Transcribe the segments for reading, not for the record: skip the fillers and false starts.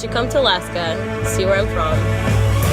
should come to Alaska, see where I'm from.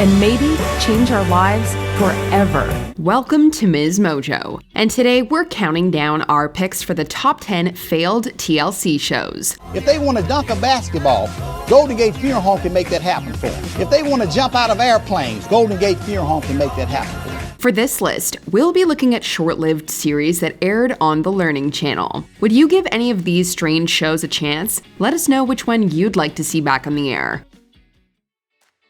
And maybe change our lives forever. Welcome to MsMojo, and today we're counting down our picks for the top 10 failed TLC shows. If they want to dunk a basketball, Golden Gate Funeral Home can make that happen for them. If they want to jump out of airplanes, Golden Gate Funeral Home can make that happen for them. For this list, we'll be looking at short-lived series that aired on the Learning Channel. Would you give any of these strange shows a chance? Let us know which one you'd like to see back on the air.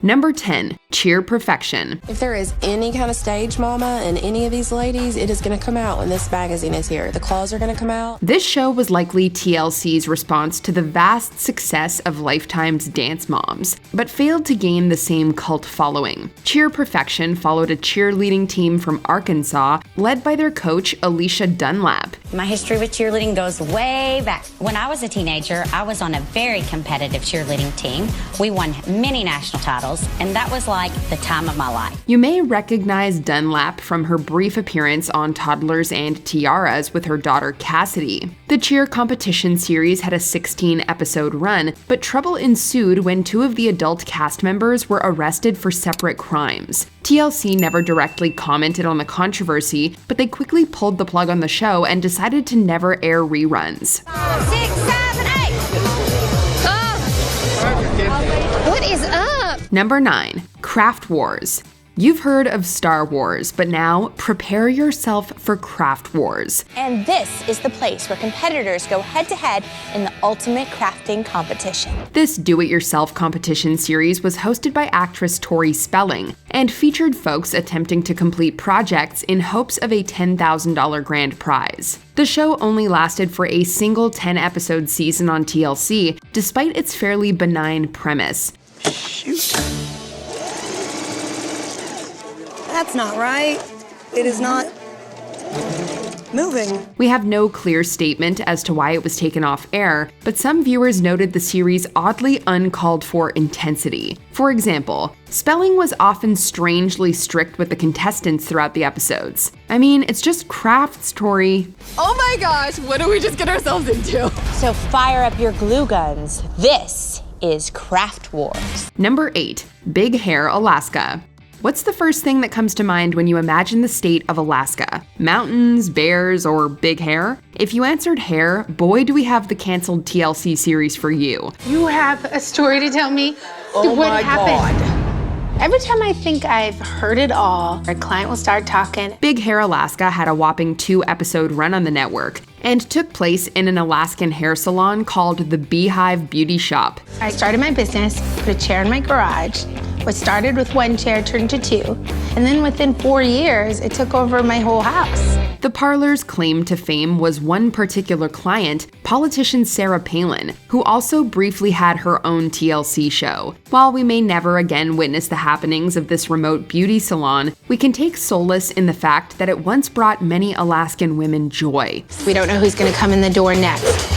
Number 10, Cheer Perfection. If there is any kind of stage mama in any of these ladies, it is going to come out when this magazine is here. The claws are going to come out. This show was likely TLC's response to the vast success of Lifetime's Dance Moms, but failed to gain the same cult following. Cheer Perfection followed a cheerleading team from Arkansas, led by their coach, Alicia Dunlap. My history with cheerleading goes way back. When I was a teenager, I was on a very competitive cheerleading team. We won many national titles, and that was like the time of my life. You may recognize Dunlap from her brief appearance on Toddlers and Tiaras with her daughter Cassidy. The cheer competition series had a 16-episode run, but trouble ensued when two of the adult cast members were arrested for separate crimes. TLC never directly commented on the controversy, but they quickly pulled the plug on the show and decided to never air reruns. 5, 6, 7, 8. What is up? Number 9, Craft Wars. You've heard of Star Wars, but now prepare yourself for Craft Wars. And this is the place where competitors go head-to-head in the ultimate crafting competition. This do-it-yourself competition series was hosted by actress Tori Spelling and featured folks attempting to complete projects in hopes of a $10,000 grand prize. The show only lasted for a single 10-episode season on TLC, despite its fairly benign premise. Shoot. That's not right. It is not moving. We have no clear statement as to why it was taken off air, but some viewers noted the series' oddly uncalled for intensity. For example, Spelling was often strangely strict with the contestants throughout the episodes. I mean, it's just crafts, Tori. Oh my gosh, what did we just get ourselves into? So fire up your glue guns. This is Craft Wars. Number 8, Big Hair, Alaska. What's the first thing that comes to mind when you imagine the state of Alaska? Mountains, bears, or big hair? If you answered hair, boy do we have the canceled TLC series for you. You have a story to tell me? Oh what my happened? God. Every time I think I've heard it all, our client will start talking. Big Hair Alaska had a whopping 2-episode run on the network and took place in an Alaskan hair salon called the Beehive Beauty Shop. I started my business, put a chair in my garage. What started with one chair turned to 2, and then within 4 years, it took over my whole house. The parlor's claim to fame was one particular client, politician Sarah Palin, who also briefly had her own TLC show. While we may never again witness the happenings of this remote beauty salon, we can take solace in the fact that it once brought many Alaskan women joy. We don't know who's gonna come in the door next.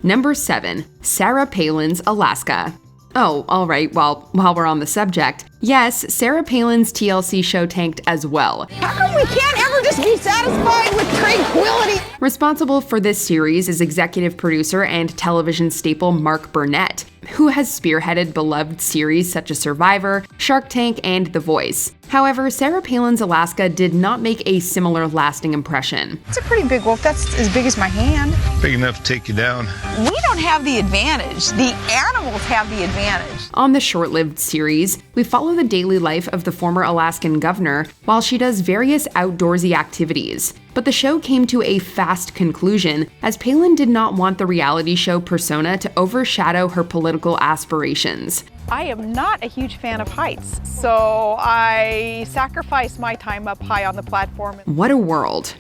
Number 7, Sarah Palin's Alaska. Oh, alright, well, while we're on the subject, yes, Sarah Palin's TLC show tanked as well. How come we can't ever just be satisfied with tranquility? Responsible for this series is executive producer and television staple Mark Burnett, who has spearheaded beloved series such as Survivor, Shark Tank, and The Voice. However, Sarah Palin's Alaska did not make a similar lasting impression. It's a pretty big wolf. That's as big as my hand. Big enough to take you down. We don't have the advantage. The animals have the advantage. On the short-lived series, we follow the daily life of the former Alaskan governor while she does various outdoorsy activities. But the show came to a fast conclusion, as Palin did not want the reality show persona to overshadow her political aspirations. I am not a huge fan of heights, so I sacrifice my time up high on the platform. What a world.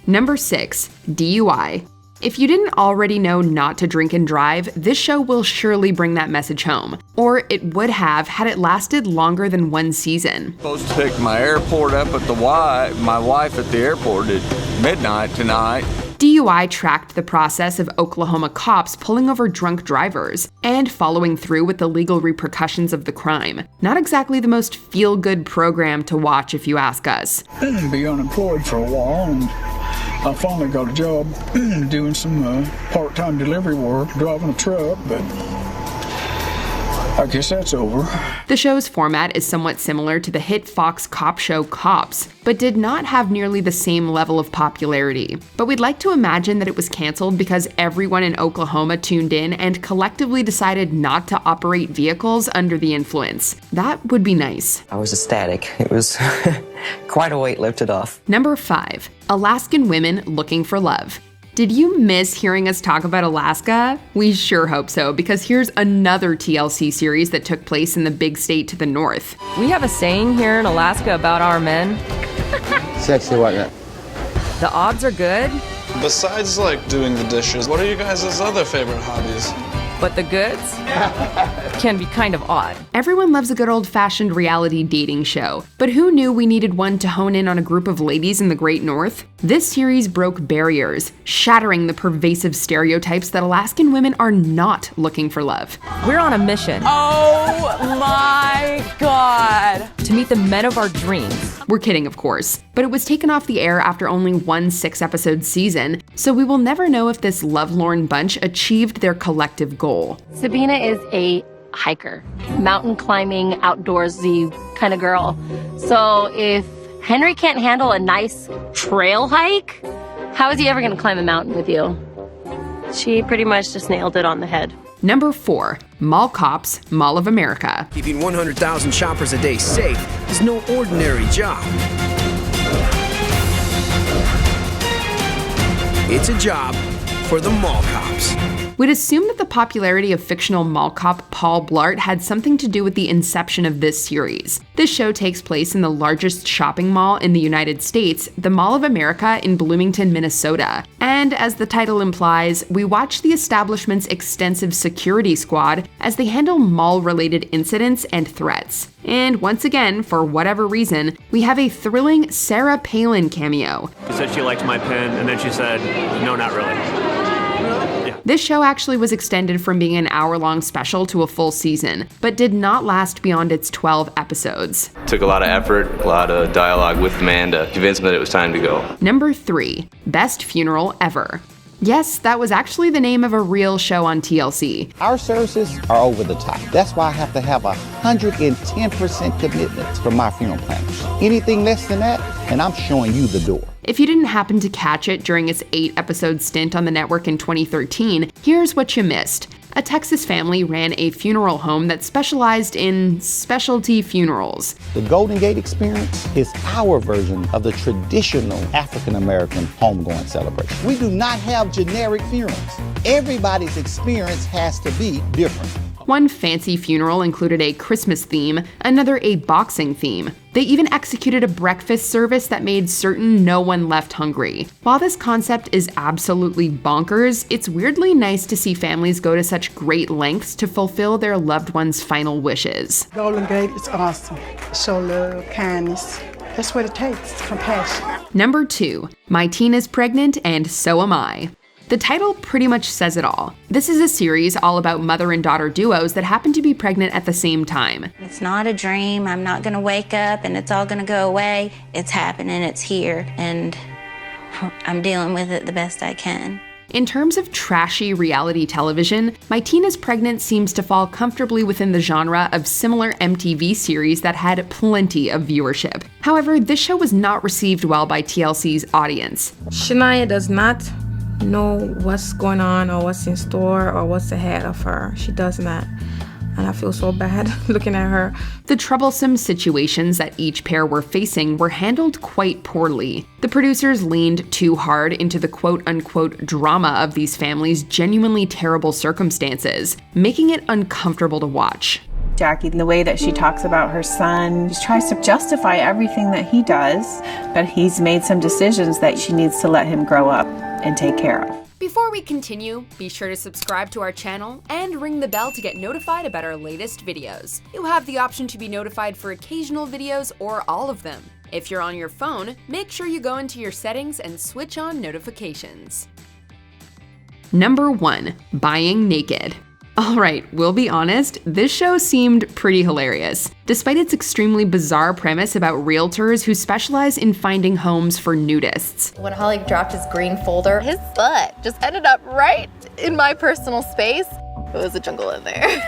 Number 6, D.U.I. If you didn't already know not to drink and drive, this show will surely bring that message home. Or it would have had it lasted longer than one season. Supposed to pick my airport up at the Y, my wife at the airport at midnight tonight. D.U.I. tracked the process of Oklahoma cops pulling over drunk drivers and following through with the legal repercussions of the crime. Not exactly the most feel-good program to watch if you ask us. I've been unemployed for a while and I finally got a job doing some part-time delivery work, driving a truck, but I guess that's over. The show's format is somewhat similar to the hit Fox cop show Cops, but did not have nearly the same level of popularity. But we'd like to imagine that it was canceled because everyone in Oklahoma tuned in and collectively decided not to operate vehicles under the influence. That would be nice. I was ecstatic. It was quite a weight lifted off. Number 5. Alaskan women looking for love. Did you miss hearing us talk about Alaska? We sure hope so, because here's another TLC series that took place in the big state to the north. We have a saying here in Alaska about our men. Sexy what that? The odds are good, Besides like doing the dishes, what are you guys' other favorite hobbies? but the goods can be kind of odd. Everyone loves a good old-fashioned reality dating show, but who knew we needed one to hone in on a group of ladies in the Great North? This series broke barriers, shattering the pervasive stereotypes that Alaskan women are not looking for love. We're on a mission. Oh my God. To meet the men of our dreams. We're kidding, of course, but it was taken off the air after only one 6-episode season, so we will never know if this lovelorn bunch achieved their collective goal. Sabina is a hiker, mountain climbing, outdoorsy kind of girl. So if Henry can't handle a nice trail hike, how is he ever going to climb a mountain with you? She pretty much just nailed it on the head. Number 4, Mall Cops, Mall of America. Keeping 100,000 shoppers a day safe is no ordinary job. It's a job for the mall cops. We'd assume that the popularity of fictional mall cop Paul Blart had something to do with the inception of this series. This show takes place in the largest shopping mall in the United States, the Mall of America in Bloomington, Minnesota. And as the title implies, we watch the establishment's extensive security squad as they handle mall-related incidents and threats. And once again, for whatever reason, we have a thrilling Sarah Palin cameo. She said she liked my pen, and then she said, no, not really. This show actually was extended from being an hour-long special to a full season, but did not last beyond its 12 episodes. Took a lot of effort, a lot of dialogue with the man to convince me that it was time to go. Number 3, Best Funeral Ever. Yes, that was actually the name of a real show on TLC. Our services are over the top. That's why I have to have 110% commitment from my funeral planners. Anything less than that, and I'm showing you the door. If you didn't happen to catch it during its 8-episode stint on the network in 2013, here's what you missed. A Texas family ran a funeral home that specialized in specialty funerals. The Golden Gate experience is our version of the traditional African-American homegoing celebration. We do not have generic funerals. Everybody's experience has to be different. One fancy funeral included a Christmas theme, another a boxing theme. They even executed a breakfast service that made certain no one left hungry. While this concept is absolutely bonkers, it's weirdly nice to see families go to such great lengths to fulfill their loved one's final wishes. Golden Gate is awesome. Show love, kindness. That's what it takes, compassion. Number 2, My Teen is Pregnant and So Am I. The title pretty much says it all. This is a series all about mother and daughter duos that happen to be pregnant at the same time. It's not a dream. I'm not going to wake up and it's all going to go away. It's happening. It's here. And I'm dealing with it the best I can. In terms of trashy reality television, My Teen is Pregnant seems to fall comfortably within the genre of similar MTV series that had plenty of viewership. However, this show was not received well by TLC's audience. Shania does not know what's going on or what's in store or what's ahead of her. She does not. And I feel so bad looking at her. The troublesome situations that each pair were facing were handled quite poorly. The producers leaned too hard into the quote-unquote drama of these families' genuinely terrible circumstances, making it uncomfortable to watch. Jackie, the way that she talks about her son, she tries to justify everything that he does, but he's made some decisions that she needs to let him grow up and take care of. Before we continue, be sure to subscribe to our channel and ring the bell to get notified about our latest videos. You have the option to be notified for occasional videos or all of them. If you're on your phone, make sure you go into your settings and switch on notifications. Number 1, Buying Naked. Alright, we'll be honest, this show seemed pretty hilarious, despite its extremely bizarre premise about realtors who specialize in finding homes for nudists. When Holly dropped his green folder, his butt just ended up right in my personal space. It was a jungle in there.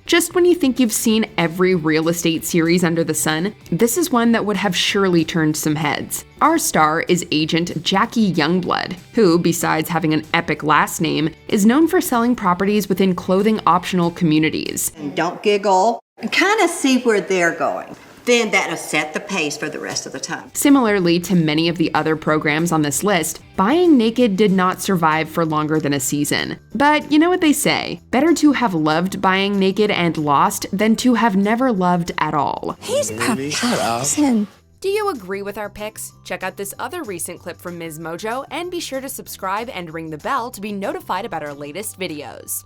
Just when you think you've seen every real estate series under the sun, this is one that would have surely turned some heads. Our star is agent Jackie Youngblood, who, besides having an epic last name, is known for selling properties within clothing-optional communities. And don't giggle, and kind of see where they're going. Then that'll set the pace for the rest of the time. Similarly to many of the other programs on this list, Buying Naked did not survive for longer than a season. But you know what they say, better to have loved Buying Naked and lost than to have never loved at all. He's proposing. Do you agree with our picks? Check out this other recent clip from MsMojo and be sure to subscribe and ring the bell to be notified about our latest videos.